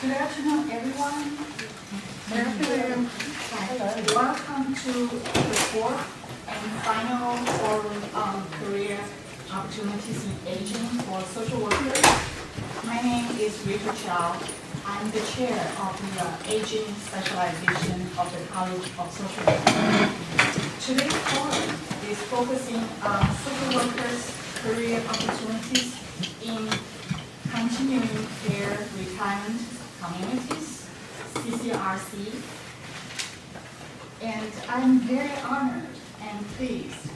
Good afternoon, everyone. Good afternoon. Welcome to the fourth and final for career opportunities in aging for social workers. My name is Rita Chou. I'm the chair of the Aging Specialization of the College of Social Work. Today's forum is focusing on social workers' career opportunities in continuing care retirement communities, CCRC. And I'm very honored and pleased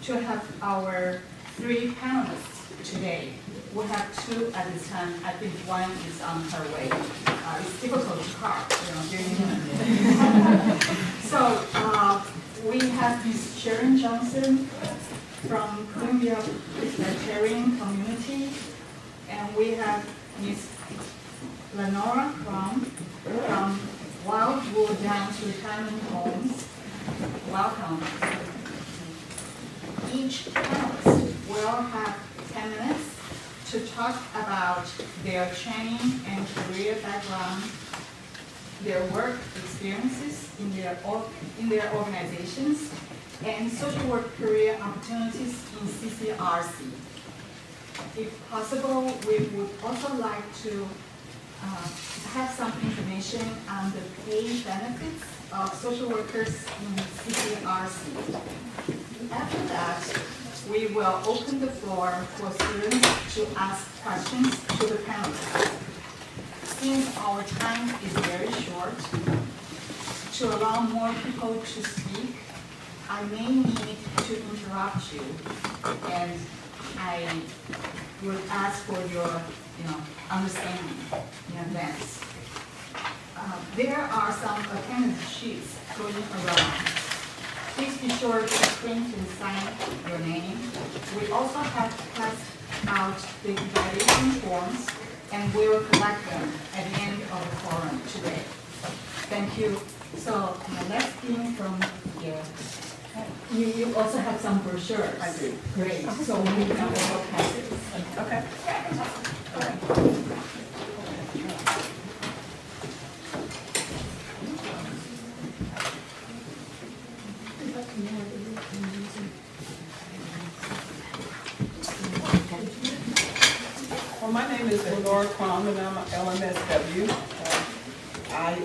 to have our three panelists today. We have two at this time. I think one is on her way. It's difficult to carve, So we have Ms. Sharon Johnson from Columbia Presbyterian Community, and we have Ms. Lenora from Wildwood Downs Retirement Homes. Welcome. Each panelist will have 10 minutes to talk about their training and career background, their work experiences in their organizations, and social work career opportunities in CCRC. If possible, we would also like to have some information on the paid benefits of social workers in CCRC. After that, we will open the floor for students to ask questions to the panelists. Since our time is very short, to allow more people to speak, I may need to interrupt you, and I would ask for your understanding in advance. There are some attendance sheets going around. Please be sure to print and sign your name. We also have passed out the evaluation forms, and we will collect them at the end of the forum today. Thank you. So let's begin from here. You also have some brochures. I do. Great. So we can also pass it. Okay. Well, my name is Lenora Crum, and I'm an LMSW. I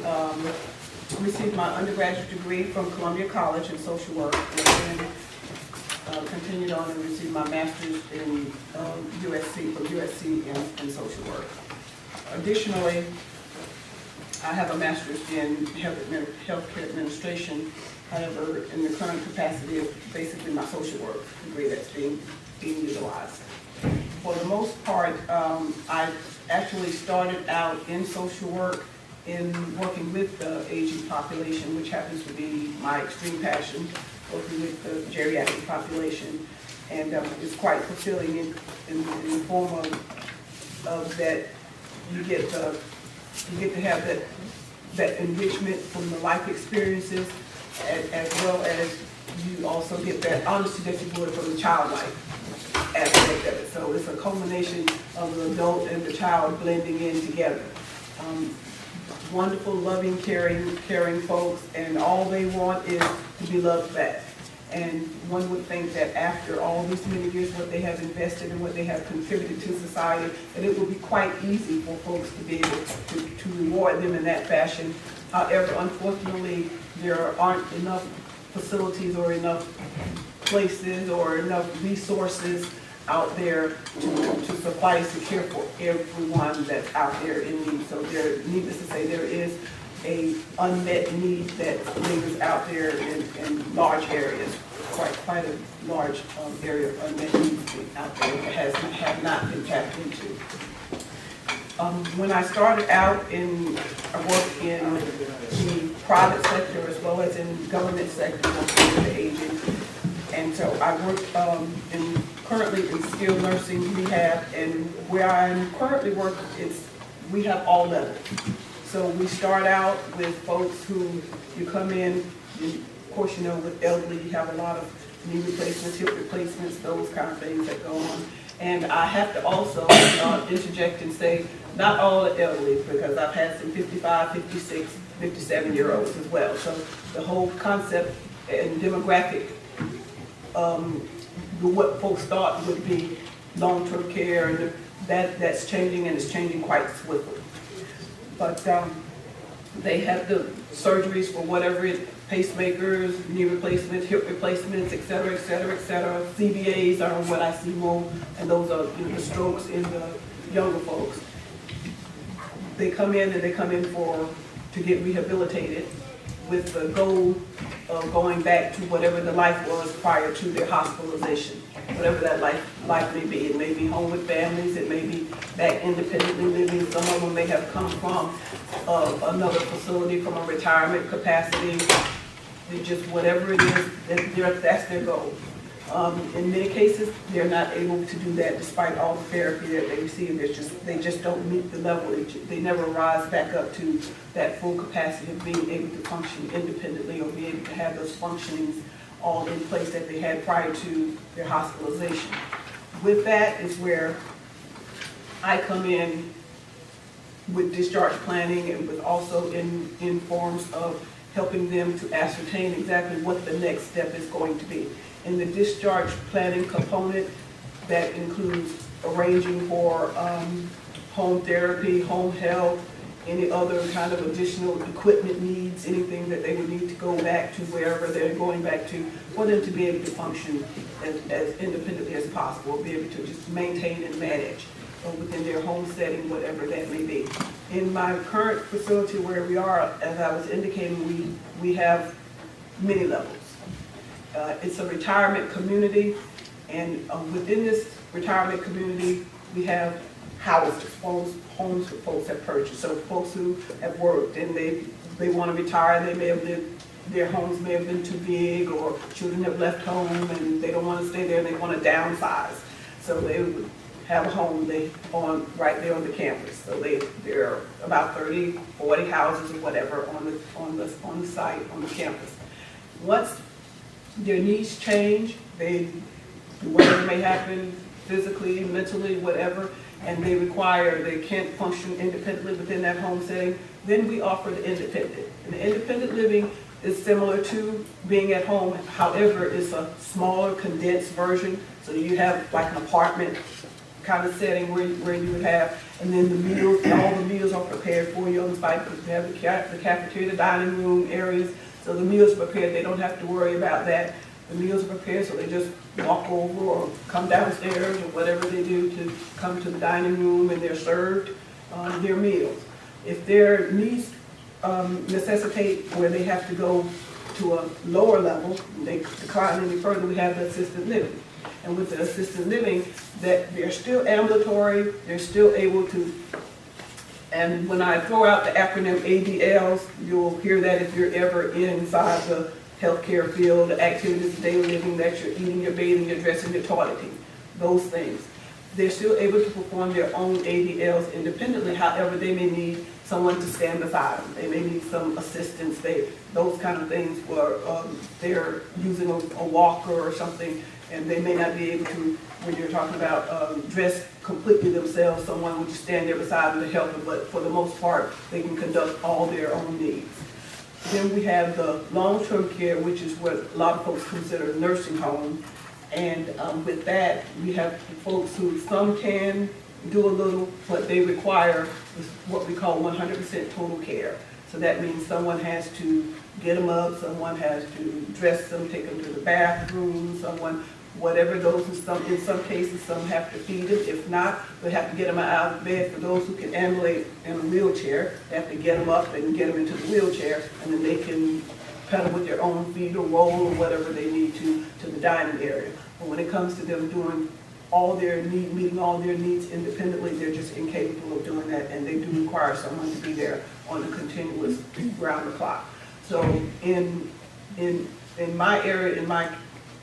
received my undergraduate degree from Columbia College in social work, and then continued on and received my master's in USC in social work. Additionally, I have a master's in healthcare administration. However, in the current capacity of basically my social work degree that's being utilized. For the most part, I actually started out in social work in working with the aging population, which happens to be my extreme passion, working with the geriatric population, and it's quite fulfilling in the form of that you get to have that enrichment from the life experiences, as well as you also get that honesty that you would from the child life aspect of it. So it's a culmination of the adult and the child blending in together. Wonderful, loving, caring folks, and all they want is to be loved back. And one would think that after all these many years, what they have invested and what they have contributed to society, that it would be quite easy for folks to be able to reward them in that fashion. However, unfortunately, there aren't enough facilities or enough places or enough resources out there to suffice to care for everyone that's out there in need. So needless to say, there is a unmet need that lingers out there in large areas, quite a large area of unmet needs out there that have not been tapped into. When I started out I worked in the private sector as well as in the government sector working with the aging. And so I work currently in skilled nursing rehab, and where I'm currently working, we have all levels. So we start out with folks who you come in, of course, with elderly, you have a lot of knee replacements, hip replacements, those kind of things that go on. And I have to also interject and say not all the elderly, because I've had some 55, 56, 57-year-olds as well. So the whole concept and demographic, what folks thought would be long-term care, and that's changing, and it's changing quite swiftly. But they have the surgeries for whatever it, pacemakers, knee replacements, hip replacements, et cetera, et cetera, et cetera. CVAs are what I see more, and those are, you know, the strokes in the younger folks. They come in, and they come in to get rehabilitated with the goal of going back to whatever the life was prior to their hospitalization, whatever that life may be. It may be home with families, it may be back independently living. Some of them may have come from another facility, from a retirement capacity. It's just whatever it is, that's their goal. In many cases, they're not able to do that despite all the therapy that they receive. They just don't meet the level. They never rise back up to that full capacity of being able to function independently or be able to have those functionings all in place that they had prior to their hospitalization. With that is where I come in with discharge planning, and with also in forms of helping them to ascertain exactly what the next step is going to be. In the discharge planning component, that includes arranging for home therapy, home health, any other kind of additional equipment needs, anything that they would need to go back to wherever they're going back to, for them to be able to function as independently as possible, be able to just maintain and manage within their home setting, whatever that may be. In my current facility where we are, as I was indicating, we have many levels. It's a retirement community, and within this retirement community, we have houses, homes that folks have purchased. So folks who have worked and they want to retire, they may have lived, their homes may have been too big, or children have left home and they don't want to stay there and they want to downsize. So they would have a home right there on the campus. So there are about 30, 40 houses or whatever on the site, on the campus. Once their needs change, whatever may happen physically, mentally, whatever, and they can't function independently within that home setting, then we offer the independent. And the independent living is similar to being at home, however, it's a smaller, condensed version. So you have like an apartment kind of setting where you would have, and then the meals, all the meals are prepared for you on the site, because we have the cafeteria, the dining room areas. So the meals are prepared, they don't have to worry about that. The meals are prepared, so they just walk over or come downstairs or whatever they do to come to the dining room, and they're served their meals. If their needs necessitate where they have to go to a lower level, they decline any further, we have the assisted living. And with the assisted living, that they're still ambulatory, they're still able to. And when I throw out the acronym ADLs, you'll hear that if you're ever inside the healthcare field, the activities of daily living, that you're eating, you're bathing, you're dressing, you're toileting, those things. They're still able to perform their own ADLs independently. However, they may need someone to stand beside them. They may need some assistance. Those kind of things where they're using a walker or something, and they may not be able to, when you're talking about dress completely themselves, someone would just stand there beside them to help them, but for the most part, they can conduct all their own needs. Then we have the long-term care, which is what a lot of folks consider nursing home. And with that, we have folks who, some can do a little, but they require what we call 100% total care. So that means someone has to get them up, someone has to dress them, take them to the bathroom, someone, whatever those, in some cases, some have to feed them. If not, they have to get them out of bed. For those who can ambulate in a wheelchair, they have to get them up and get them into the wheelchair, and then they can pedal with their own feet or roll or whatever they need to the dining area. But when it comes to them doing all their meeting all their needs independently, they're just incapable of doing that, and they do require someone to be there on a continuous round the clock. So in my area,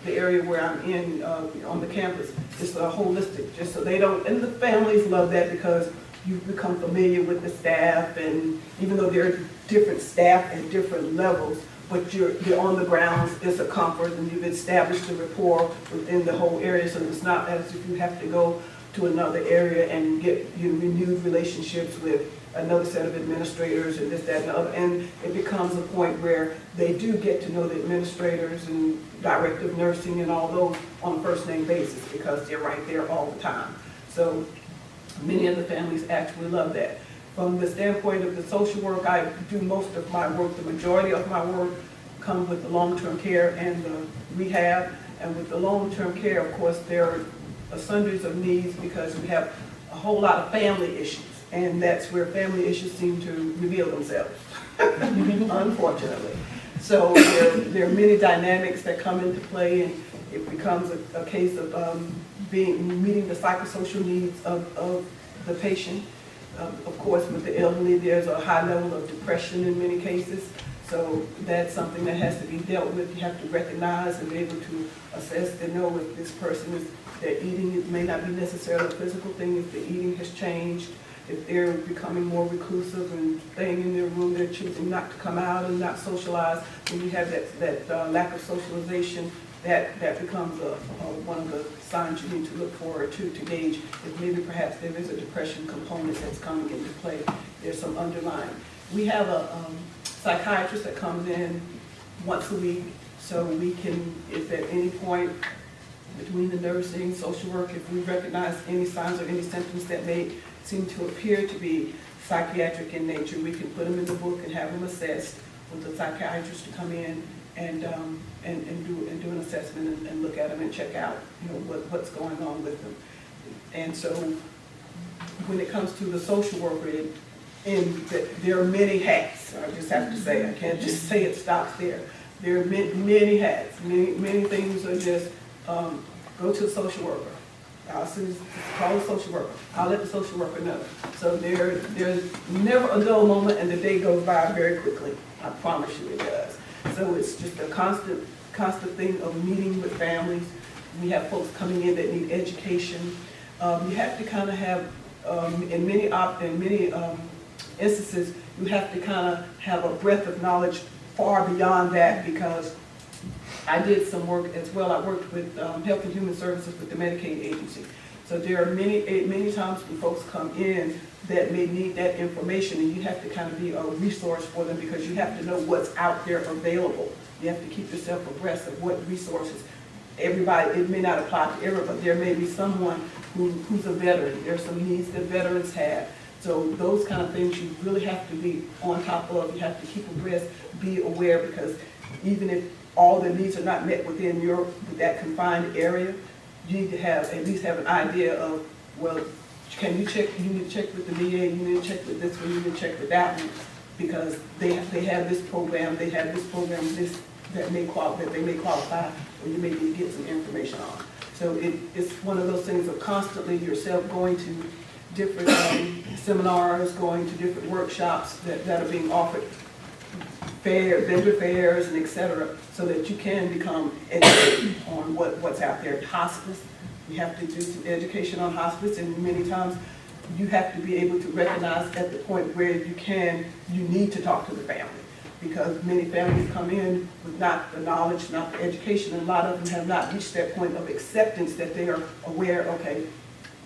the area where I'm in on the campus, it's a holistic, just so they don't, and the families love that because you've become familiar with the staff, and even though there are different staff at different levels, but you're on the grounds, it's a comfort, and you've established a rapport within the whole area, so it's not as if you have to go to another area and get renewed relationships with another set of administrators and this, that, and the other. And it becomes a point where they do get to know the administrators and director of nursing and all those on a first name basis because they're right there all the time. So many of the families actually love that. From the standpoint of the social work, I do most of my work, the majority of my work comes with the long-term care and the rehab. And with the long-term care, of course, there are a sundries of needs because we have a whole lot of family issues. And that's where family issues seem to reveal themselves, unfortunately. So there are many dynamics that come into play, and it becomes a case of meeting the psychosocial needs of the patient. Of course, with the elderly, there's a high level of depression in many cases. So that's something that has to be dealt with. You have to recognize and be able to assess and know if this person is, their eating, it may not be necessarily a physical thing, if the eating has changed, if they're becoming more reclusive and staying in their room, they're choosing not to come out and not socialize. When you have that lack of socialization, that becomes one of the signs you need to look for to gauge if maybe perhaps there is a depression component that's coming into play. There's some underlying. We have a psychiatrist that comes in once a week, so we can, if at any point between the nursing, social work, if we recognize any signs or any symptoms that may seem to appear to be psychiatric in nature, we can put them in the book and have them assessed with the psychiatrist to come in and do an assessment and look at them and check out, what's going on with them. And so when it comes to the social worker, there are many hats. I just have to say, I can't just say it stops there. There are many hats. Many things are just go to the social worker. I'll call the social worker. I'll let the social worker know. So there's never a dull moment, and the day goes by very quickly. I promise you it does. So it's just a constant thing of meeting with families. We have folks coming in that need education. You have to kind of have, in many instances, you have to kind of have a breadth of knowledge far beyond that, because I did some work as well. I worked with Health and Human Services with the Medicaid agency. So there are many times when folks come in that may need that information, and you have to kind of be a resource for them, because you have to know what's out there available. You have to keep yourself abreast of what resources. Everybody, it may not apply to everyone, but there may be someone who's a veteran. There are some needs that veterans have. So those kind of things you really have to be on top of. You have to keep abreast, be aware, because even if all the needs are not met within that confined area, you need to at least have an idea of, well, can you check? You need to check with the VA. You need to check with this one. You need to check with that one, because they have this program. They have this program. That they may qualify, or you may need to get some information on. So it's one of those things of constantly yourself going to different seminars, going to different workshops that are being offered, vendor fairs, and et cetera, so that you can become educated on what's out there. Hospice, we have to do some education on hospice, and many times you have to be able to recognize at the point where you need to talk to the family, because many families come in with not the knowledge, not the education, and a lot of them have not reached that point of acceptance that they are aware, okay,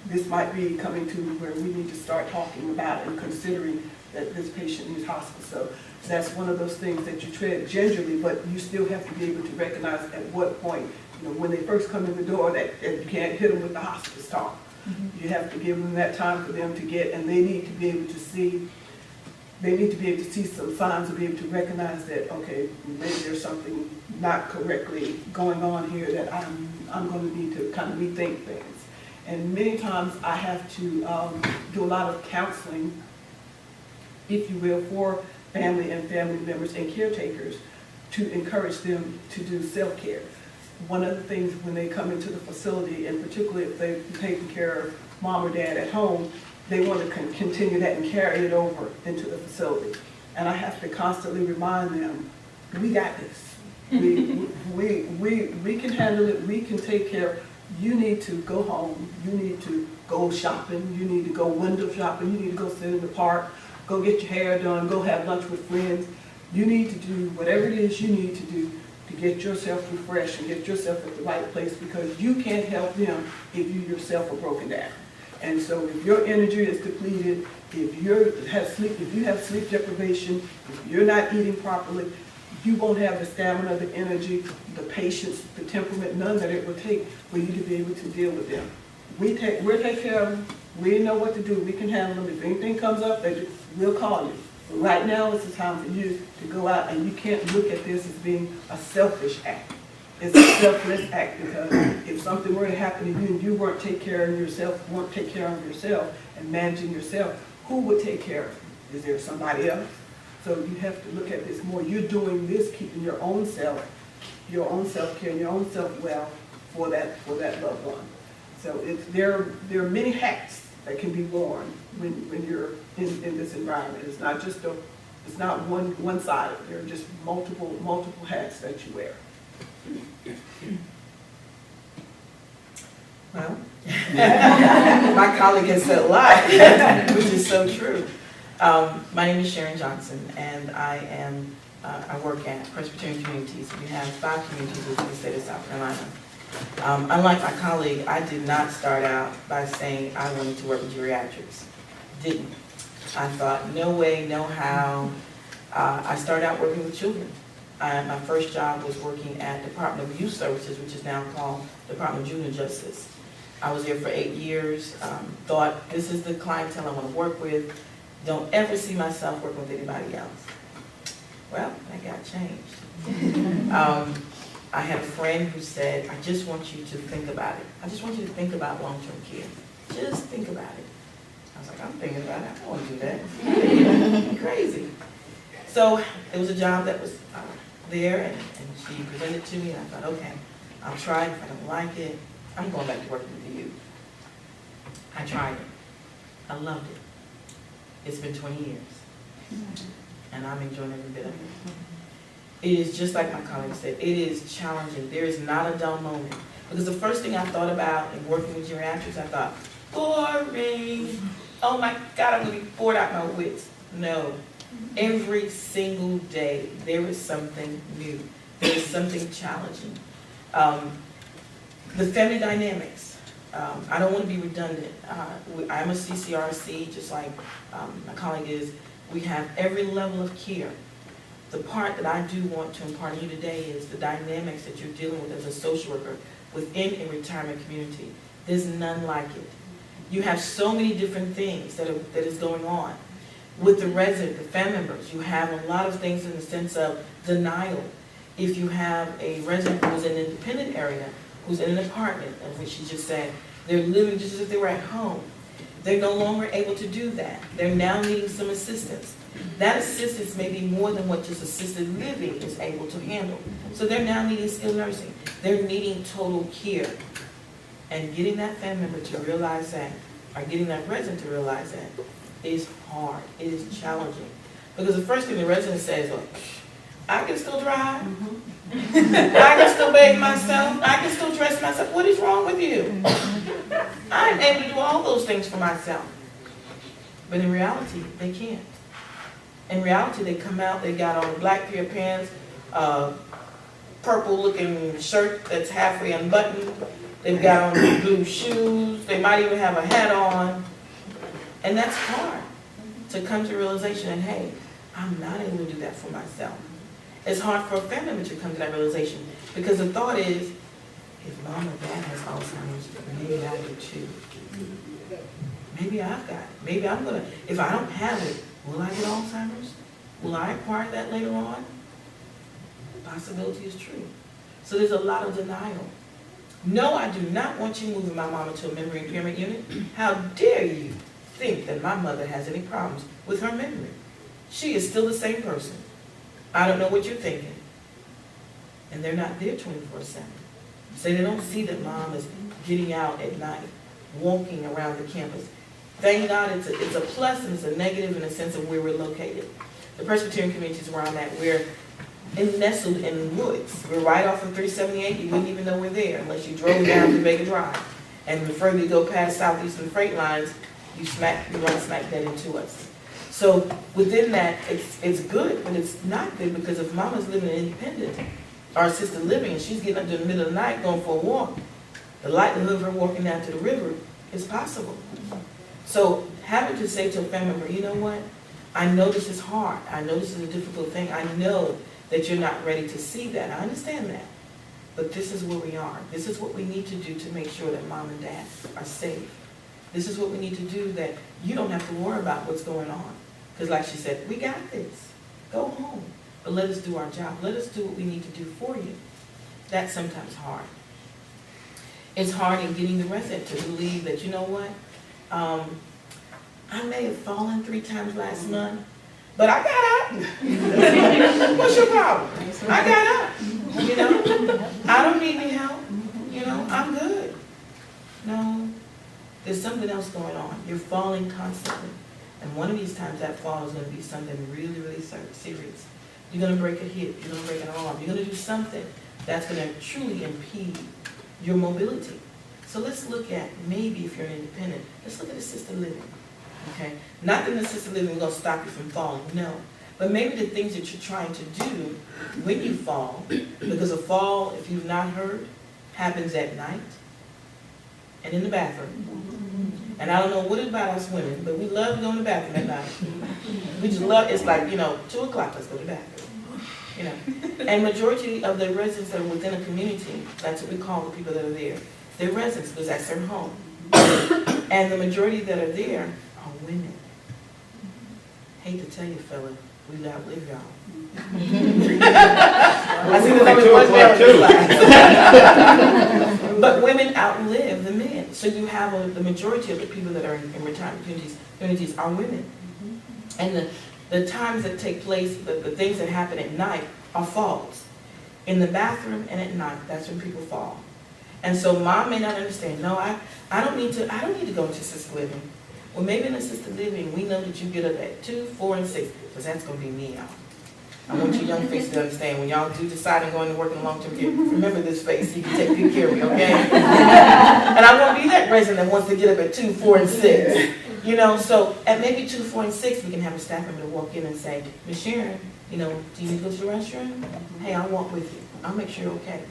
this might be coming to where we need to start talking about it and considering that this patient needs hospice. So that's one of those things that you tread gingerly, but you still have to be able to recognize at what point, when they first come in the door, that you can't hit them with the hospice talk. Mm-hmm. You have to give them that time for them to get, and they need to be able to see, some signs to be able to recognize that, okay, maybe there's something not correctly going on here, that I'm going to need to kind of rethink things. And many times I have to do a lot of counseling, if you will, for family and family members and caretakers to encourage them to do self-care. One of the things when they come into the facility, and particularly if they've taken care of mom or dad at home, they want to continue that and carry it over into the facility. And I have to constantly remind them, we got this. We can handle it, we can take care. You need to go home, you need to go shopping, you need to go window shopping, you need to go sit in the park, go get your hair done, go have lunch with friends. You need to do whatever it is you need to do to get yourself refreshed and get yourself at the right place, because you can't help them if you yourself are broken down. And so if your energy is depleted, if you have sleep deprivation, if you're not eating properly, you won't have the stamina, the energy, the patience, the temperament, none that it will take for you to be able to deal with them. We'll take care of them. We know what to do. We can handle them. If anything comes up, we'll call you. But right now is the time for you to go out, and you can't look at this as being a selfish act. It's a selfless act, because if something were to happen to you and you weren't taking care of yourself and managing yourself, who would take care of you? Is there somebody else? So you have to look at this more. You're doing this, keeping your own self-care and your own self-well for that loved one. So there are many hats that can be worn when you're in this environment. It's not just it's not one-sided. There are just multiple hats that you wear. Well, my colleague has said a lot, which is so true. My name is Sharon Johnson, and I work at Presbyterian Communities. We have 5 communities within the state of South Carolina. Unlike my colleague, I did not start out by saying I wanted to work with geriatrics. Didn't. I thought, no way, no how. I started out working with children. My first job was working at Department of Youth Services, which is now called Department of Juvenile Justice. I was there for 8 years, thought this is the clientele I want to work with. Don't ever see myself working with anybody else. Well, that got changed. I had a friend who said, I just want you to think about it. I just want you to think about long-term care. Just think about it. I was like, I'm thinking about it. I don't want to do that. You're crazy. So it was a job that was there, and she presented it to me, and I thought, okay, I'll try it. If I don't like it, I'm going back to working with the youth. I tried it. I loved it. It's been 20 years, and I'm enjoying every bit of it. It is just like my colleague said, it is challenging. There is not a dull moment. Because the first thing I thought about in working with geriatrics, I thought, boring. Oh my God, I'm going to be bored out my wits. No. Every single day, there is something new. There is something challenging. The family dynamics. I don't want to be redundant. I'm a CCRC, just like my colleague is. We have every level of care. The part that I do want to impart to you today is the dynamics that you're dealing with as a social worker within a retirement community. There's none like it. You have so many different things that is going on. With the resident, the family members, you have a lot of things in the sense of denial. If you have a resident who's in an independent area, who's in an apartment, as which she just said, they're living just as if they were at home. They're no longer able to do that. They're now needing some assistance. That assistance may be more than what just assisted living is able to handle. So they're now needing skilled nursing. They're needing total care. And getting that family member to realize that, or getting that resident to realize that, is hard. It is challenging. Because the first thing the resident says, oh, I can still drive. I can still bathe myself. I can still dress myself. What is wrong with you? I'm able to do all those things for myself. But in reality, they can't. In reality, they come out, they got on a black pair of pants, purple looking shirt that's halfway unbuttoned. They've got on blue shoes. They might even have a hat on. And that's hard to come to realization that, hey, I'm not able to do that for myself. It's hard for a family member to come to that realization because the thought is, if mom or dad has Alzheimer's, maybe I do too. Maybe I've got it. Maybe I'm going to, if I don't have it, will I get Alzheimer's? Will I acquire that later on? The possibility is true. So there's a lot of denial. No, I do not want you moving my mama to a memory impairment unit. How dare you think that my mother has any problems with her memory? She is still the same person. I don't know what you're thinking. And they're not there 24/7. So they don't see that mom is getting out at night, walking around the campus. Thank God it's a plus and it's a negative in the sense of where we're located. The Presbyterian communities where I'm at, we're nestled in woods. We're right off of 378. You wouldn't even know we're there unless you drove down to Vega Drive. And the further you go past Southeastern Freight Lines, you run smack dead into us. So within that, it's good, but it's not good because if mama's living independent or assisted living and she's getting up in the middle of the night going for a walk, the likelihood of her walking down to the river It's possible. So having to say to a family member, you know what? I know this is hard. I know this is a difficult thing. I know that you're not ready to see that. I understand that. But this is where we are. This is what we need to do to make sure that mom and dad are safe. This is what we need to do that you don't have to worry about what's going on. Because like she said, we got this. Go home. But let us do our job. Let us do what we need to do for you. That's sometimes hard. It's hard in getting the resident to believe that, you know what? I may have fallen 3 times last month, but I got up. What's your problem? I got up. You know, I don't need any help. You know, I'm good. No, there's something else going on. You're falling constantly. And one of these times that fall is going to be something really, really serious. You're going to break a hip. You're going to break an arm. You're going to do something that's going to truly impede your mobility. So let's look at, maybe if you're an independent, let's look at assisted living. Okay? Not that assisted living is going to stop you from falling, no. But maybe the things that you're trying to do when you fall, because a fall, if you've not heard, happens at night and in the bathroom. And I don't know what it about us women, but we love to go in the bathroom at night. We just love, it's like, 2 o'clock, let's go to the bathroom. And majority of the residents that are within a community, that's what we call the people that are there, they're residents because that's their home. And the majority that are there are women. Hate to tell you, fella, we outlive y'all. I see there's only one male in this class. But women outlive the men. So you have the majority of the people that are in retirement communities are women. And the times that take place, the things that happen at night are falls. In the bathroom and at night, that's when people fall. And so mom may not understand, no, I don't need to go into assisted living. Well, maybe in assisted living, we know that you get up at 2, 4, and 6, because that's going to be me, y'all. I want you young faces to understand, when y'all do decide on going to work in long-term care, remember this face, so you can take good care of me, okay? And I won't be that resident that wants to get up at 2, 4, and 6. So at maybe 2, 4, and 6, we can have a staff member walk in and say, Ms. Sharon, do you need to go to the restroom? Hey, I'll walk with you. I'll make sure you're okay.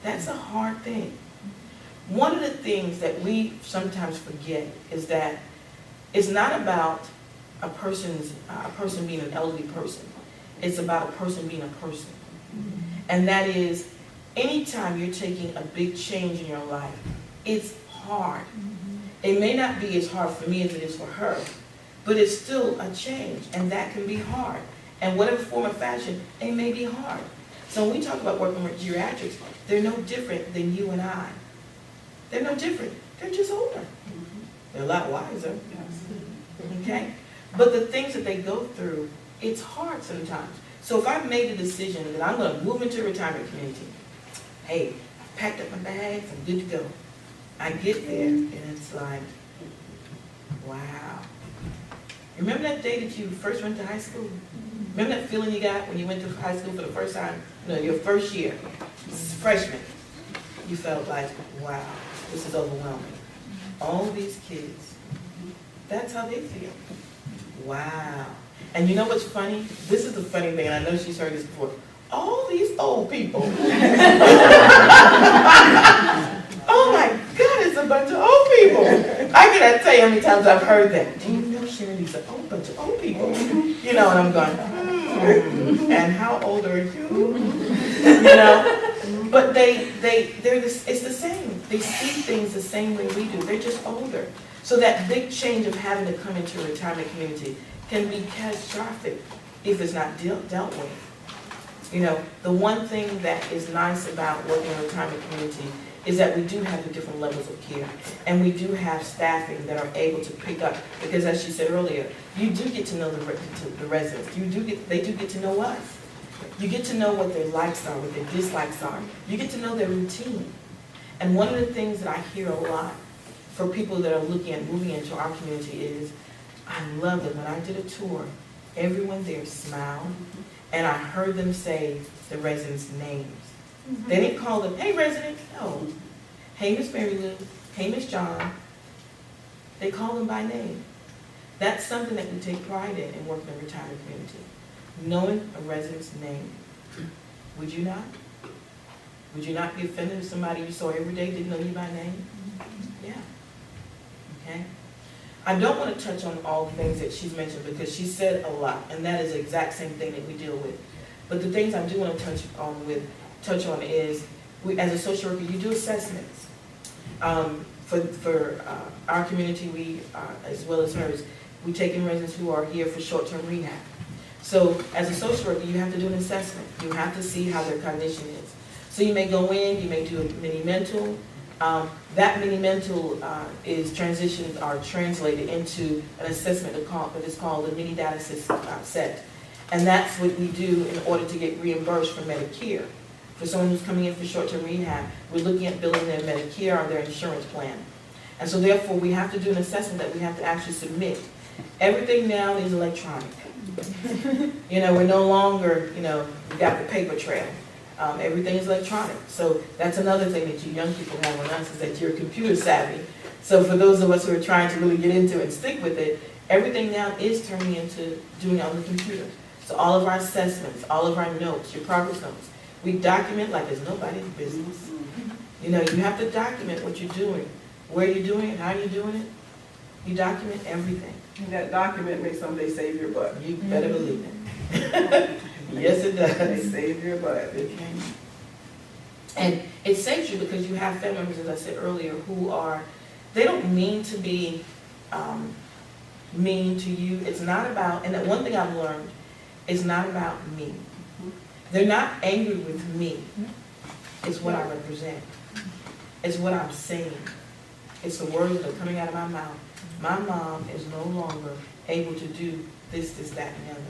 That's a hard thing. One of the things that we sometimes forget is that it's not about a person being an elderly person. It's about a person being a person. And that is, anytime you're taking a big change in your life, it's hard. It may not be as hard for me as it is for her, but it's still a change, and that can be hard. And whatever form or fashion, it may be hard. So when we talk about working with geriatrics, they're no different than you and I. They're no different. They're just older. They're a lot wiser. Okay? But the things that they go through, it's hard sometimes. So if I've made a decision that I'm going to move into a retirement community, hey, I've packed up my bags, I'm good to go. I get there, and it's like, wow. Remember that day that you first went to high school? Remember that feeling you got when you went to high school for the first time? Your first year, freshman. You felt like, wow, this is overwhelming. All these kids, that's how they feel. Wow. And you know what's funny? This is the funny thing, and I know she's heard this before. All these old people. Oh my God, it's a bunch of old people. I cannot tell you how many times I've heard that. Do you know, Sharon, these are a bunch of old people? And I'm going, and how old are you? But it's the same. They see things the same way we do. They're just older. So that big change of having to come into a retirement community can be catastrophic if it's not dealt with. The one thing that is nice about working in a retirement community is that we do have the different levels of care, and we do have staffing that are able to pick up, because as she said earlier, you do get to know the residents. They do get to know us. You get to know what their likes are, what their dislikes are. You get to know their routine. And one of the things that I hear a lot for people that are looking at moving into our community is, I love it. When I did a tour, everyone there smiled, and I heard them say the residents' names. They didn't call them, hey, resident. No. Hey, Miss Mary Lou. Hey, Miss John. They call them by name. That's something that we take pride in working in a retirement community. Knowing a resident's name. Would you not? Would you not be offended if somebody you saw every day didn't know you by name? Yeah. okay? I don't want to touch on all the things that she's mentioned because she said a lot, and that is the exact same thing that we deal with. But the things I do want to touch on is, as a social worker, you do assessments. For our community, we, as well as hers, we take in residents who are here for short-term rehab. So as a social worker, you have to do an assessment. You have to see how their cognition is. So you may go in, you may do a mini-mental. That mini-mental is transitioned or translated into an assessment that is called a mini-data set. And that's what we do in order to get reimbursed from Medicare. For someone who's coming in for short-term rehab, we're looking at billing their Medicare or their insurance plan. And so therefore, we have to do an assessment that we have to actually submit. Everything now is electronic. We're no longer, we got the paper trail. Everything is electronic. So that's another thing that you young people have on us, is that you're computer savvy. So for those of us who are trying to really get into it and stick with it, everything now is turning into doing it on the computer. So all of our assessments, all of our notes, your progress notes, we document like it's nobody's business. You have to document what you're doing, where you're doing it, how you're doing it. You document everything. And that document may someday save your butt. You better believe it. Yes, it does. They save your butt. Okay. And it saves you because you have family members, as I said earlier, who they don't mean to be mean to you. It's not about, and one thing I've learned, it's not about me. They're not angry with me. It's what I represent. It's what I'm saying. It's the words that are coming out of my mouth. My mom is no longer able to do this, that, and the other.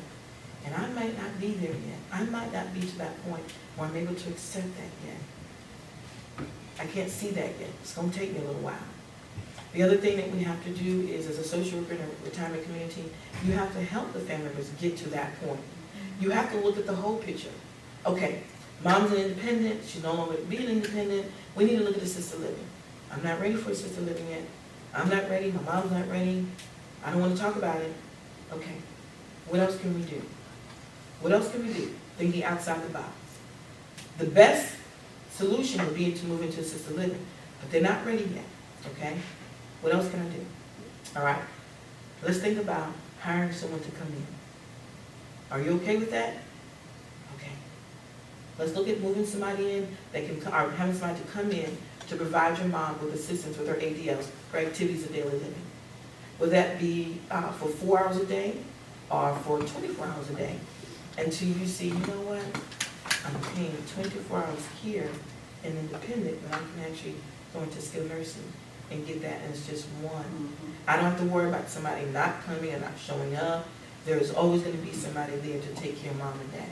And I might not be there yet. I might not be to that point where I'm able to accept that yet. I can't see that yet. It's going to take me a little while. The other thing that we have to do is, as a social worker in a retirement community, you have to help the family members get to that point. You have to look at the whole picture. Okay, mom's an independent. She's no longer being independent. We need to look at assisted living. I'm not ready for assisted living yet. I'm not ready. My mom's not ready. I don't want to talk about it. Okay, what else can we do? What else can we do? Thinking outside the box. The best solution would be to move into assisted living, but they're not ready yet, okay? What else can I do? All right, let's think about hiring someone to come in. Are you okay with that? Okay. Let's look at moving somebody in that can, or having somebody to come in to provide your mom with assistance with her ADLs, her activities of daily living. Would that be for 4 hours a day or for 24 hours a day? Until you see, you know what, I'm paying 24 hours here in independent, but I can actually go into skilled nursing and get that, and it's just one. I don't have to worry about somebody not coming and not showing up. There is always going to be somebody there to take care of mom and dad.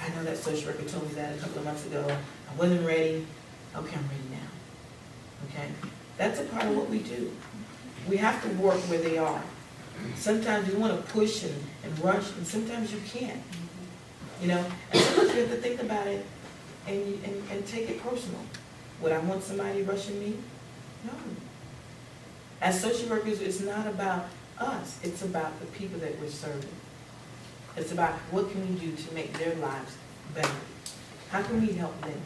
I know that social worker told me that a couple of months ago. I wasn't ready. Okay, I'm ready now. Okay? That's a part of what we do. We have to work where they are. Sometimes you want to push and rush, and sometimes you can't. And sometimes you have to think about it and take it personal. Would I want somebody rushing me? No. As social workers, it's not about us. It's about the people that we're serving. It's about what can we do to make their lives better. How can we help them?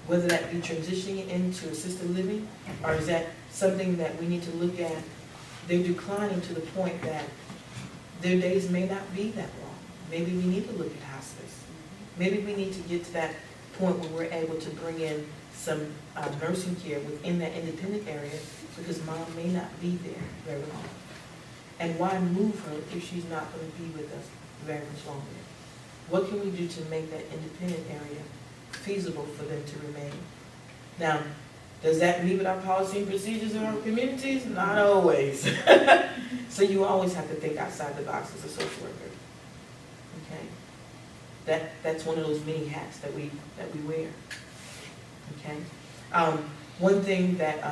Whether that be transitioning into assisted living, or is that something that we need to look at? They're declining to the point that their days may not be that long. Maybe we need to look at hospice. Maybe we need to get to that point where we're able to bring in some nursing care within that independent area, because mom may not be there very long. And why move her if she's not going to be with us very much longer? What can we do to make that independent area feasible for them to remain? Now, does that meet with our policy and procedures in our communities? Not always. So you always have to think outside the box as a social worker. Okay? That's one of those many hats that we wear. Okay? One thing that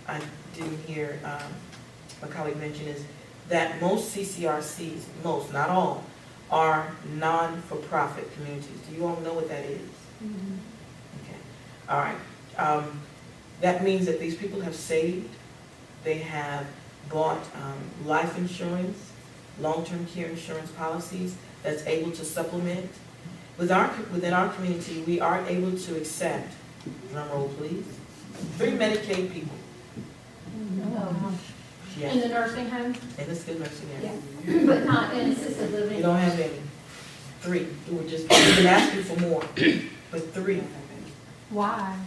I didn't hear my colleague mention is that most CCRCs, most, not all, are non-for-profit communities. Do you all know what that is? Okay. All right. That means that these people have saved, they have bought life insurance, long-term care insurance policies that's able to supplement. Within our community, we are able to accept, drum roll please, 3 Medicaid people. Oh, Yeah, in the nursing home? in the skilled nursing area. Yeah. But not in assisted living? You don't have any. 3. We were just, we've been asking for more, but 3. Why?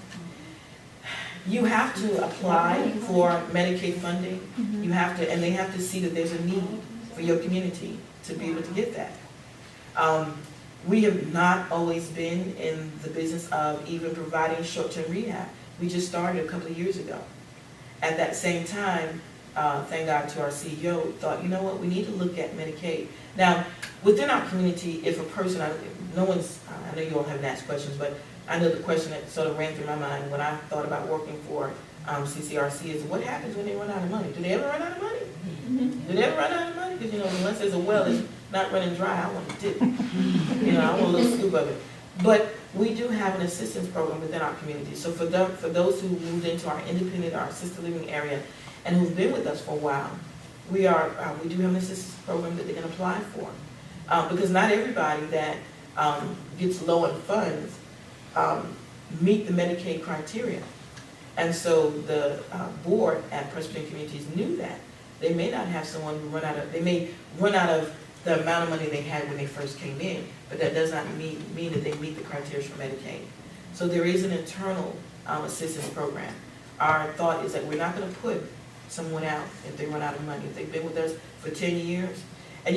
You have to apply for Medicaid funding. You have to, and they have to see that there's a need for your community to be able to get that. We have not always been in the business of even providing short-term rehab. We just started a couple of years ago. At that same time, thank God to our CEO, thought, you know what, we need to look at Medicaid. Now, within our community, if a person, I know you all haven't asked questions, but I know the question that sort of ran through my mind when I thought about working for CCRC is, what happens when they run out of money? Do they ever run out of money? Do they ever run out of money? Because, unless there's a well that's not running dry, I want to dip. I want a little scoop of it. But we do have an assistance program within our community. So for those who moved into our independent, our assisted living area, and who've been with us for a while, we do have an assistance program that they can apply for. Because not everybody that gets low on funds meet the Medicaid criteria. And so the board at Presbyterian Communities knew that. They may not have someone who they may run out of the amount of money they had when they first came in, but that does not mean that they meet the criteria for Medicaid. So there is an internal assistance program. Our thought is that we're not going to put someone out if they run out of money. If they've been with us for 10 years. And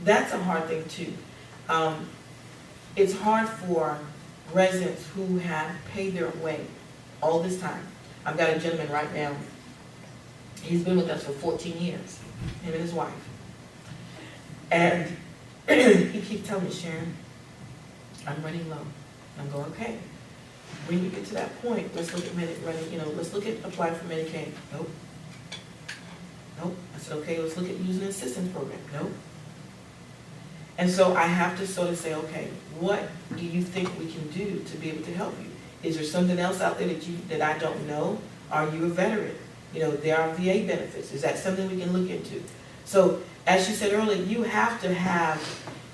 that's a hard thing too. It's hard for residents who have paid their way all this time. I've got a gentleman right now, he's been with us for 14 years, him and his wife. And he keeps telling me, Sharon, I'm running low. I'm going, okay. When you get to that point, let's look at let's look at applying for Medicaid. Nope. Nope. I said, okay, let's look at using an assistance program. Nope. And so I have to sort of say, okay, what do you think we can do to be able to help you? Is there something else out there that I don't know? Are you a veteran? There are VA benefits. Is that something we can look into? So as she said earlier,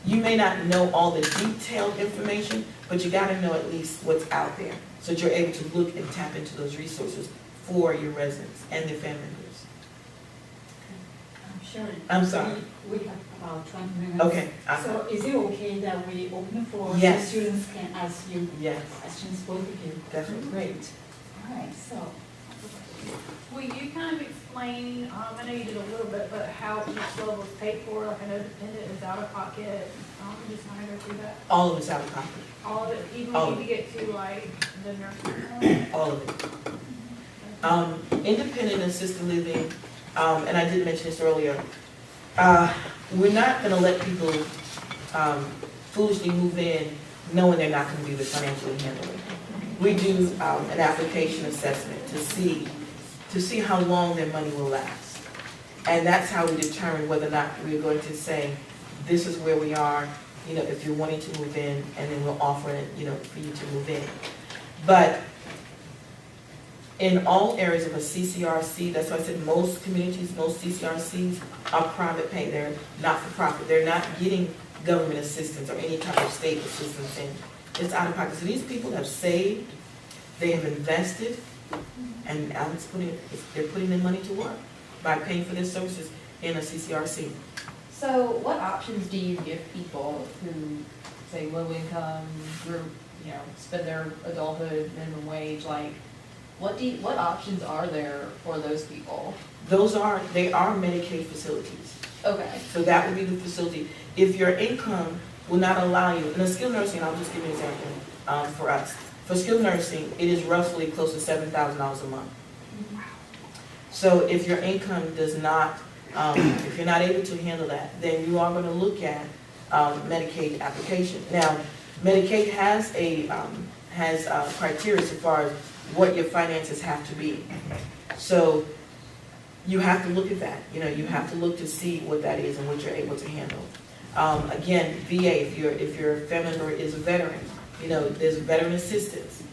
you may not know all the detailed information, but you got to know at least what's out there so that you're able to look and tap into those resources for your residents and their family members. Sharon. I'm sorry. We have about 20 minutes. Okay. So is it okay that we open the floor Yes. so students can ask you Yes, questions, both of you? definitely. Great. All right, so. Will you kind of explain, I know you did a little bit, but how each level is paid for, like I know dependent is out of pocket, just want to go through that? All of it's out of pocket. All of it, even All when of you get to like the nursing home? All of it. Independent assisted living, and I did mention this earlier, we're not going to let people foolishly move in knowing they're not going to be able to financially handle it. We do an application assessment to see how long their money will last. And that's how we determine whether or not we're going to say, this is where we are, if you're wanting to move in, and then we'll offer it, for you to move in. But in all areas of a CCRC, that's why I said most communities, most CCRCs are private pay. They're not-for-profit. They're not getting government assistance or any type of state assistance in. It's out of pocket. So these people have saved, they have invested, and they're putting their money to work by paying for their services in a CCRC. So what options do you give people who, say, low income group, spend their adulthood minimum wage, like, what options are there for those people? They are Medicaid facilities. Okay. So that would be the facility. If your income will not allow you, in a skilled nursing, I'll just give you an example for us. For skilled nursing, it is roughly close to $7,000 a month. So if your income does not, if you're not able to handle that, then you are going to look at Medicaid application. Now, Medicaid has criteria as far as what your finances have to be. So you have to look at that. You have to look to see what that is and what you're able to handle. Again, VA, if your family member is a veteran, there's veteran assistance.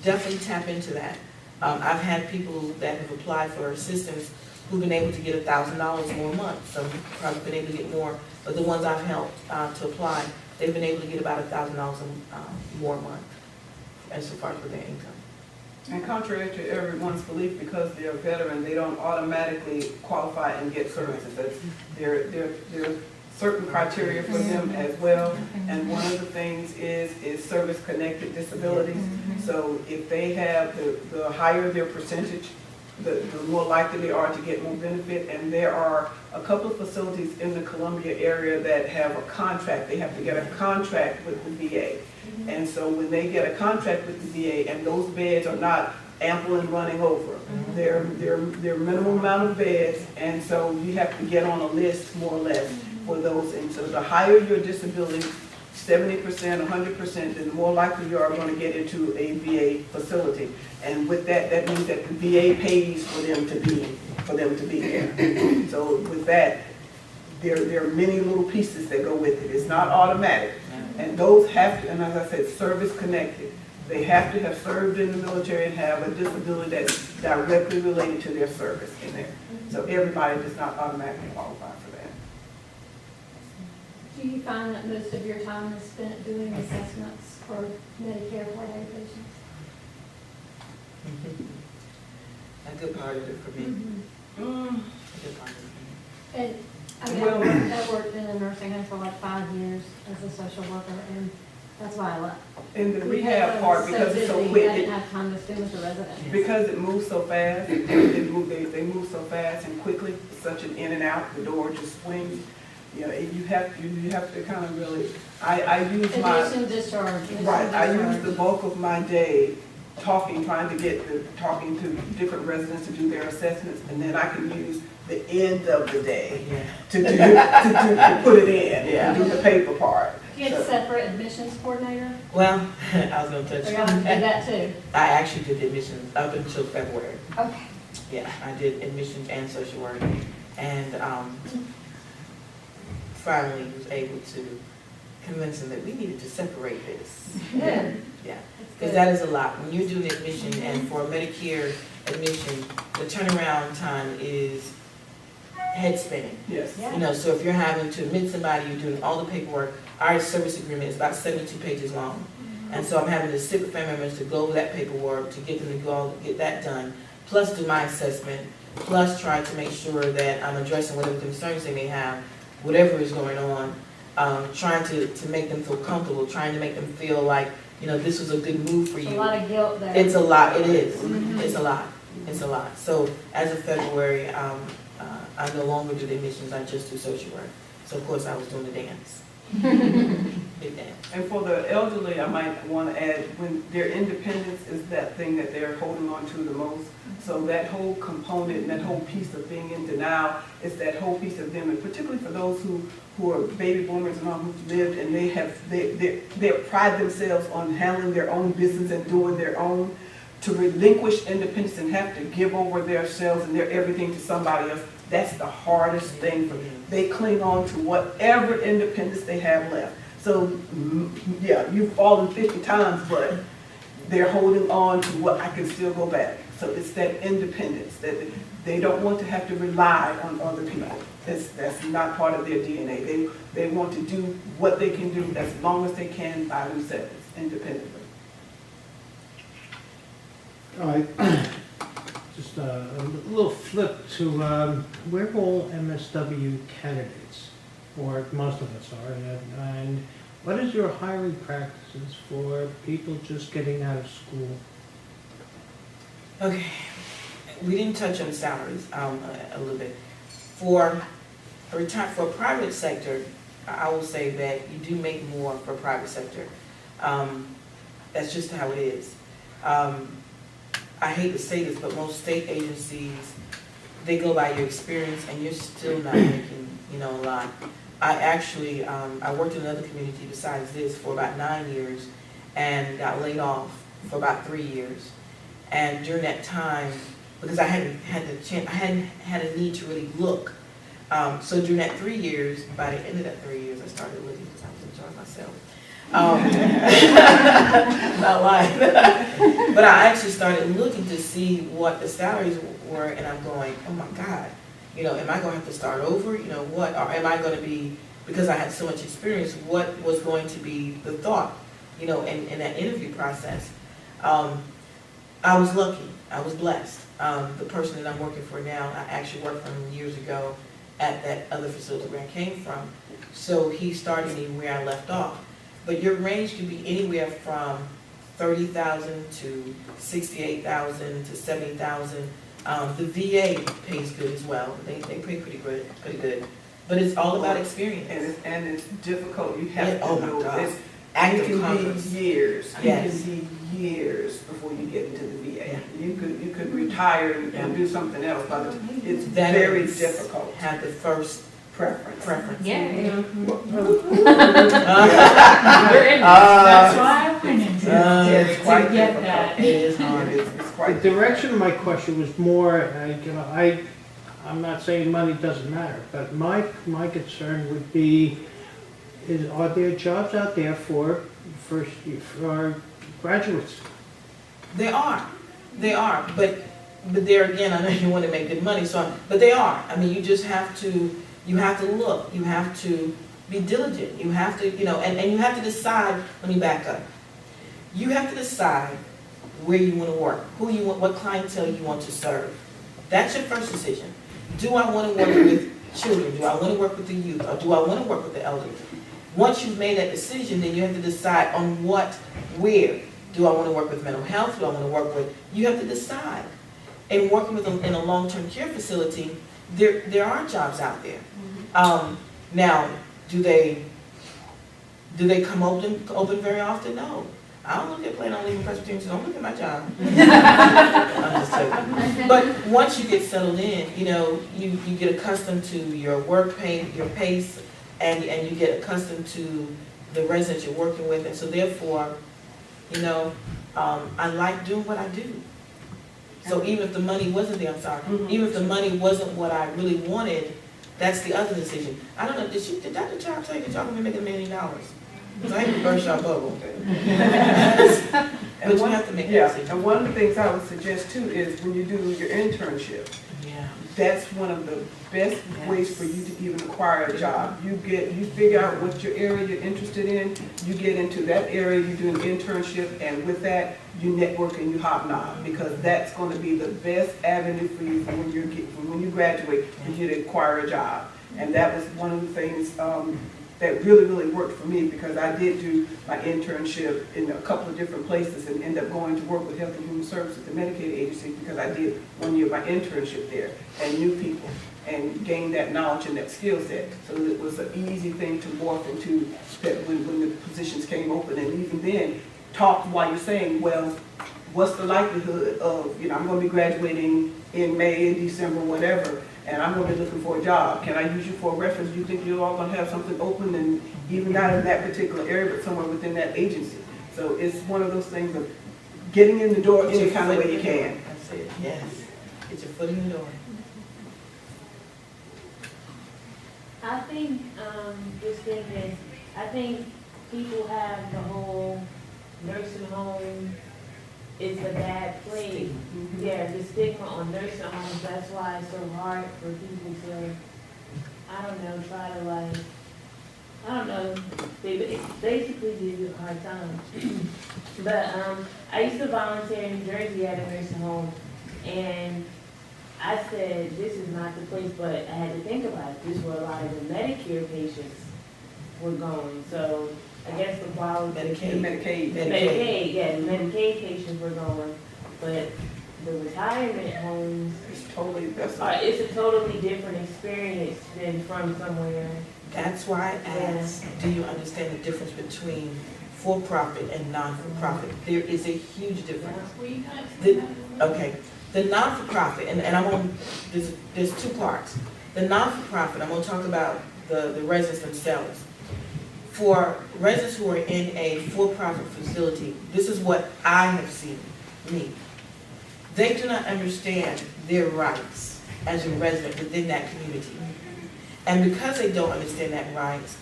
Definitely tap into that. I've had people that have applied for assistance who've been able to get $1,000 more a month. Some have probably been able to get more, but the ones I've helped to apply, they've been able to get about $1,000 more a month as far as with their income. And contrary to everyone's belief, because they're a veteran, they don't automatically qualify and get services. There are certain criteria for them as well. And one of the things is service-connected disabilities. So if they have, the higher their percentage, the more likely they are to get more benefit. And there are a couple of facilities in the Columbia area that have a contract. They have to get a contract with the VA. And so when they get a contract with the VA and those beds are not ample and running over, they're minimum amount of beds, and so you have to get on a list more or less for those. And so the higher your disability, 70%, 100%, then the more likely you are going to get into a VA facility. And with that, that means that the VA pays for them to be there. So with that, there are many little pieces that go with it. It's not automatic. And those have to, and as I said, service connected. They have to have served in the military and have a disability that's directly related to their service in there. So everybody does not automatically qualify for that. Do you find that most of your time is spent doing assessments for Medicare Part A patients? A good part of it for me. A good part of it for me. And I mean, Well- I worked in a nursing home for like 5 years as a social worker, and that's why I left. In the rehab part, because it's so busy, quick, I didn't have time to stay with the residents. because it moves so fast, they move so fast and quickly, it's such an in and out, the door just swings. You know, you have to kind of really, I use my, Admission discharge. right, I use the bulk of my day talking to different residents to do their assessments, and then I can use the end of the day to put it in, and do the paper part. Do you have a separate admissions coordinator? Well, I was gonna touch Or y'all on do that too? I actually did admissions up until February. Okay. Yeah, I did admissions and social work, and finally was able to convince them that we needed to separate this. Good. Yeah, because that is a lot. When you're doing admission, and for Medicare admission, the turnaround time is head spinning. Yes. Yeah. You know, so if you're having to admit somebody, you're doing all the paperwork. Our service agreement is about 72 pages long. And so I'm having to sit with family members to go over that paperwork, to get them to go get that done, plus do my assessment, plus try to make sure that I'm addressing whatever concerns they may have, whatever is going on, trying to make them feel comfortable, trying to make them feel like, you know, this was a good move for There's you. a lot of guilt there. It's a lot, it is. Mhm. It's a lot. It's a lot. So as of February, I no longer do the admissions, I just do social work. So of course I was doing the dance. Big dance. And for the elderly, I might want to add, when their independence is that thing that they're holding on to the most. So that whole component and that whole piece of being in denial is that whole piece of them, and particularly for those who are baby boomers and all who've lived, and they pride themselves on handling their own business and doing their own. To relinquish independence and have to give over themselves and their everything to somebody else, that's the hardest thing for them. They cling on to whatever independence they have left. So, yeah, you've fallen 50 times, but they're holding on to what I can still go back. So it's that independence, that they don't want to have to rely on other people. That's not part of their DNA. They want to do what they can do as long as they can by themselves, independently. All right, just a little flip to we're all MSW candidates, or most of us are, and what is your hiring practices for people just getting out of school? Okay, we didn't touch on salaries a little bit. For a private sector, I will say that you do make more for private sector. That's just how it is. I hate to say this, but most state agencies, they go by your experience, and you're still not making, you know, a lot. I actually, I worked in another community besides this for about 9 years, and got laid off for about 3 years. And during that time, because I hadn't had a need to really look. So during that 3 years, by the end of that 3 years, I started looking because I was enjoying myself. Not lying. But I actually started looking to see what the salaries were, and I'm going, oh my God, you know, am I going to have to start over? You know, what, or am I going to be, because I had so much experience, what was going to be the thought, you know, in that interview process? I was lucky. I was blessed. The person that I'm working for now, I actually worked for him years ago at that other facility where I came from. So he started me where I left off. But your range can be anywhere from 30,000 to 68,000 to 70,000. The VA pays good as well. They pay pretty good. But it's all about experience. And it's difficult, you have to Oh my know, God. it Active can Congress. be years, Yes. it can be years before you get into the VA. Yeah. You could retire and Yeah. do something else, but it's Veterans very difficult. Have the first Preference. preference. Yeah. That's why I went into It's quite to get difficult. that. It is hard. It's The quite. direction of my question was more, I'm not saying money doesn't matter, but my concern would be, are there jobs out there for graduates? They are, but there again, I know you want to make good money, but they are. I mean, you just have to look, you have to be diligent, you have to, and you have to decide, let me back up. You have to decide where you want to work, what clientele you want to serve. That's your first decision. Do I want to work with children? Do I want to work with the youth? Or do I want to work with the elderly? Once you've made that decision, then you have to decide on where. Do I want to work with mental health? Do I want to work with, you have to decide. And working with in a long-term care facility, there are jobs out there. Now, do they come open very often? No. I don't look at planning on leaving Presbyterian, so don't look at my job. I'm just joking. But once you get settled in, you get accustomed to your work pace, your pace, and you get accustomed to the residents you're working with, and so therefore, I like doing what I do. So even if the money wasn't there, even if the money wasn't what I really wanted, that's the other decision. I don't know, did Dr. Chou tell you that y'all gonna be making $1 million? Because I ain't burst your bubble. But you have to make that decision. And one of the things I would suggest too is when you do your internship, Yeah. that's one of the best ways for you to even acquire a job. You figure out what your area you're interested in, you get into that area, you do an internship, and with that, you network and you hobnob, because that's going to be the best avenue for you for when you graduate, for you to acquire a job. And that was one of the things that really, really worked for me, because I did do my internship in a couple of different places and ended up going to work with Health and Human Services, the Medicaid agency, because I did 1 year of my internship there and knew people and gained that knowledge and that skill set. So it was an easy thing to morph into that when the positions came open, and even then, talk while you're saying, well, what's the likelihood of, I'm going to be graduating in May, in December, whatever, and I'm going to be looking for a job. Can I use you for a reference? Do you think you're all going to have something open, and even not in that particular area, but somewhere within that agency? So it's one of those things of getting in the door any kind of way you can. That's it, yes. Get your foot in the door. I think, just thinking, I think people have the whole nursing home is a bad place. Yeah, the stigma on nursing homes, that's why it's so hard for people to, try to they basically give you a hard time. But I used to volunteer in New Jersey at a nursing home, and I said, this is not the place, but I had to think about it. This is where a lot of the Medicare patients were going. So I guess the problem. Medicaid. Medicaid, yeah, the Medicaid patients were going. But the retirement homes, It's totally, it's a totally different experience than from somewhere. That's why I asked, do you understand the difference between for-profit and non-for-profit? There is a huge difference. Will you kind of explain that? Okay, the non-for-profit, and there's two parts. The non-for-profit, I'm gonna talk about the residents themselves. For residents who are in a for-profit facility, this is what I have seen, they do not understand their rights as a resident within that community. And because they don't understand that rights,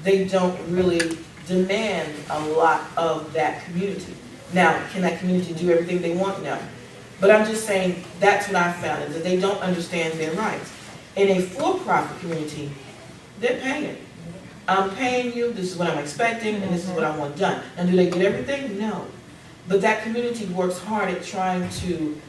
they don't really demand a lot of that community. Now, can that community do everything they want? No. But I'm just saying, that's what I found, is that they don't understand their rights. In a for-profit community, they're paying. I'm paying you, this is what I'm expecting, and this is what I want done. And do they get everything? No. But that community works hard at trying to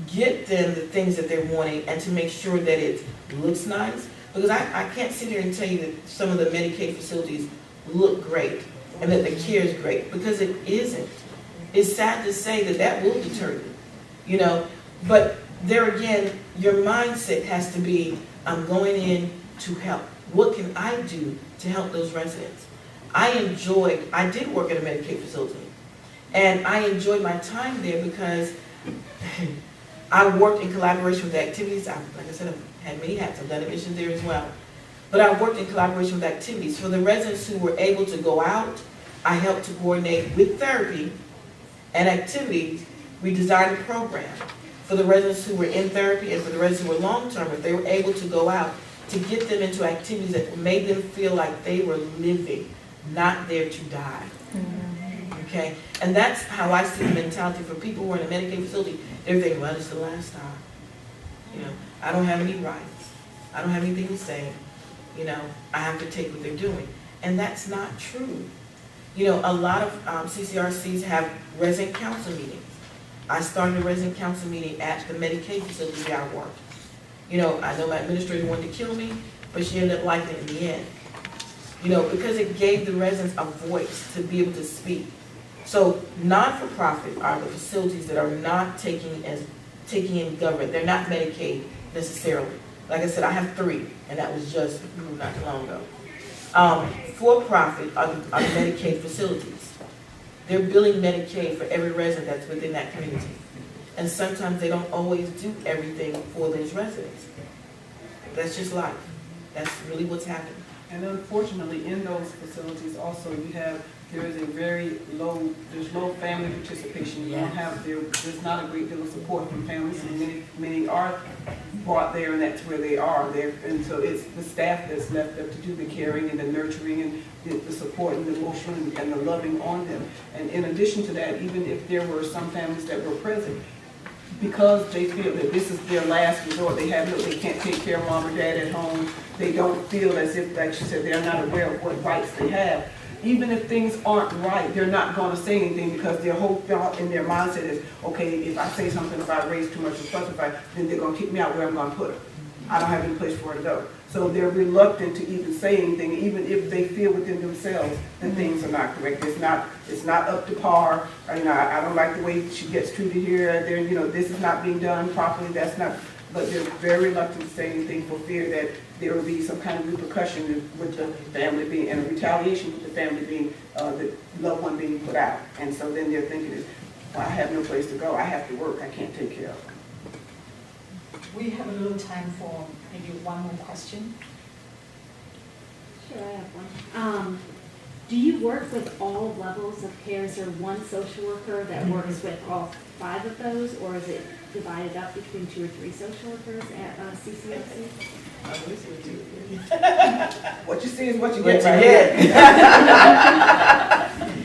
get them the things that they're wanting and to make sure that it looks nice. Because I can't sit here and tell you that some of the Medicaid facilities look great and that the care is great, because it isn't. It's sad to say that that will deter you, you know. But there again, your mindset has to be, I'm going in to help. What can I do to help those residents? I did work at a Medicaid facility, and I enjoyed my time there because I worked in collaboration with the activities. Like I said, I've had many hats. I've done admissions there as well. But I worked in collaboration with activities. For the residents who were able to go out, I helped to coordinate with therapy and activities. We designed a program for the residents who were in therapy and for the residents who were long-term, if they were able to go out, to get them into activities that made them feel like they were living, not there to die. Okay? And that's how I see the mentality for people who are in a Medicaid facility. They're thinking, well, it's the last time. You know, I don't have any rights. I don't have anything to say. You know, I have to take what they're doing. And that's not true. You know, a lot of CCRCs have resident council meetings. I started a resident council meeting at the Medicaid facility where I worked. You know, I know my administrator wanted to kill me, but she ended up liking it in the end. You know, because it gave the residents a voice to be able to speak. So non-for-profit are the facilities that are not taking in government. They're not Medicaid necessarily. Like I said, I have 3, and that was just not too long ago. For-profit are the Medicaid facilities. They're billing Medicaid for every resident that's within that community. And sometimes they don't always do everything for those residents. That's just life. That's really what's happening. And unfortunately, in those facilities also, there is a very low, there's low family participation. You don't have, there's not a great deal of support from families, and many are brought there, and that's where they are there. And so it's the staff that's left up to do the caring and the nurturing and the support and the emotional and the loving on them. And in addition to that, even if there were some families that were present, because they feel that this is their last resort, they can't take care of mom or dad at home, they don't feel as if, like she said, they're not aware of what rights they have. Even if things aren't right, they're not going to say anything because their whole thought in their mindset is, okay, if I say something, if I raise too much of fuss, then they're going to kick me out where I'm going to put her. I don't have any place for her to go. So they're reluctant to even say anything, even if they feel within themselves that things are not correct. It's not up to par. I don't like the way she gets treated here. This is not being done properly. That's not. But they're very reluctant to say anything for fear that there will be some kind of repercussion with the family being, and a retaliation with the family being, the loved one being put out. And so then they're thinking, well, I have no place to go. I have to work. I can't take care of them. We have a little time for maybe one more question. Sure, I have one. Do you work with all levels of care? Is there one social worker that works with all 5 of those, or is it divided up between 2 or 3 social workers at CCRC? What you see is what you What get. you Right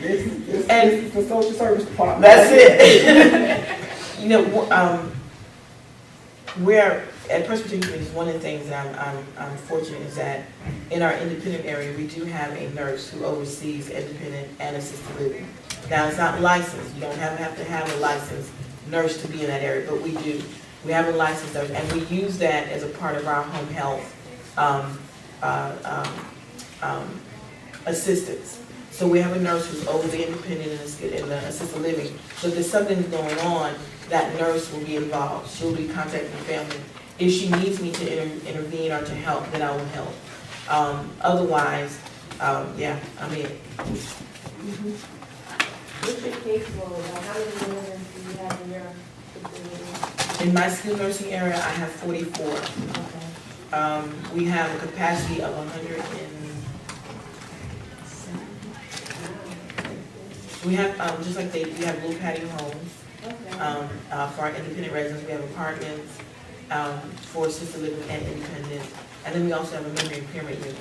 get. This is the social service department. That's it. We're at Presbyterian Communities, one of the things that I'm fortunate is that in our independent area, we do have a nurse who oversees independent and assisted living. Now, it's not licensed. You don't have to have a licensed nurse to be in that area, but we do. We have a licensed nurse, and we use that as a part of our home health assistance. So we have a nurse who's over the independent and the assisted living. So if there's something going on, that nurse will be involved. She'll be contacting the family. If she needs me to intervene or to help, then I will help. Otherwise, yeah, I'm in. What's your caseload? How many residents do you have in your facility? In my skilled nursing area, I have 44. Okay. We have a capacity of 100 we have, just like we have little patio homes. Okay. For our independent residents, we have apartments for assisted living and independent. And then we also have a memory impairment unit.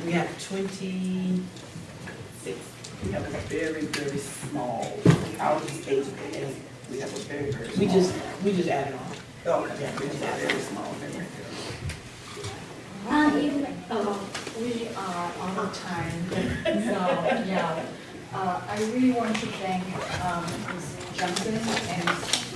We have 26. We have a very, very small, ours is 8, and we have a very, very small. We just added on. Oh, okay. Yeah, We just have a very small memory. We are out of time, so, yeah. I really want to thank Ms. Johnson and